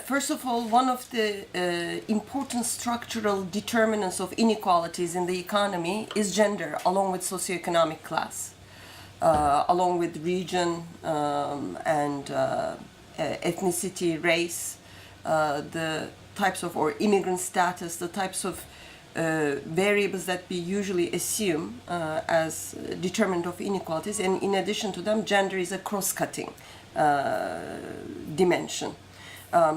First of all, one of the important structural determinants of inequalities in the economy is gender, along with socioeconomic class, along with region and ethnicity, race, the types of, or immigrant status, the types of variables that we usually assume as determinant of inequalities. And in addition to them, gender is a cross-cutting dimension.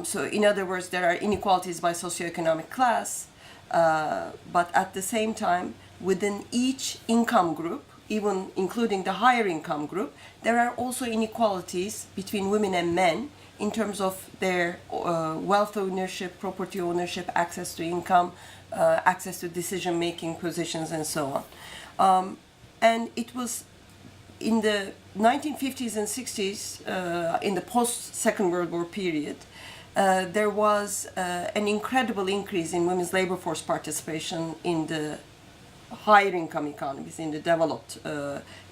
So in other words, there are inequalities by socioeconomic class, but at the same time, within each income group, even including the higher income group, there are also inequalities between women and men in terms of their wealth ownership, property ownership, access to income, access to decision-making positions, and so on. And it was in the 1950s and 60s, in the post-Second World War period, there was an incredible increase in women's labor force participation in the higher income economies, in the developed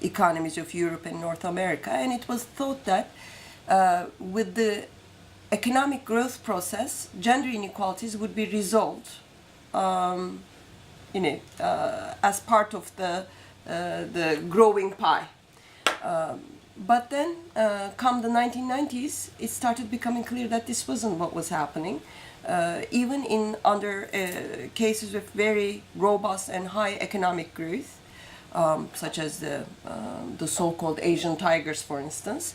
economies of Europe and North America. And it was thought that with the economic growth process, gender inequalities would be resolved, as part of the growing pie. But then, come the 1990s, it started becoming clear that this wasn't what was happening. Even in under cases with very robust and high economic growth, such as the so-called Asian tigers, for instance,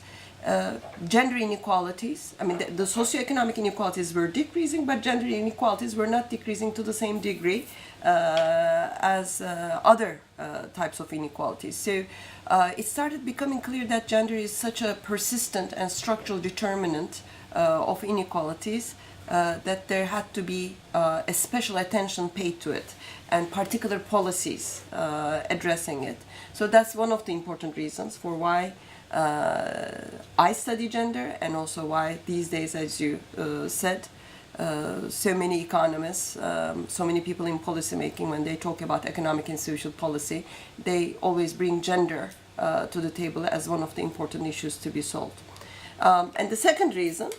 gender inequalities, I mean, the socioeconomic inequalities were decreasing, but gender inequalities were not decreasing to the same degree as other types of inequalities. So it started becoming clear that gender is such a persistent and structural determinant of inequalities that there had to be a special attention paid to it and particular policies addressing it. So that's one of the important reasons for why I study gender, and also why these days, as you said, so many economists, so many people in policymaking, when they talk about economic and social policy, they always bring gender to the table as one of the important issues to be solved. And the second reason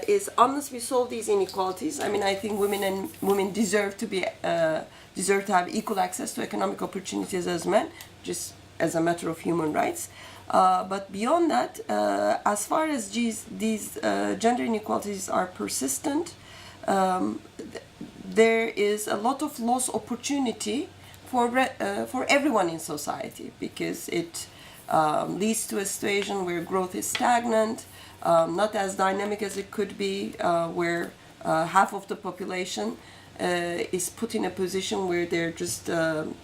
is, unless we solve these inequalities, I mean, I think women deserve to have equal access to economic opportunities as men, just as a matter of human rights. But beyond that, as far as these gender inequalities are persistent, there is a lot of lost opportunity for everyone in society, because it leads to a situation where growth is stagnant, not as dynamic as it could be, where half of the population is put in a position where they're just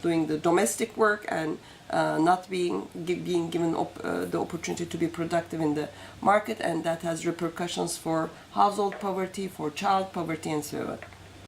doing the domestic work and not being given the opportunity to be productive in the market, and that has repercussions for household poverty, for child poverty, and so on.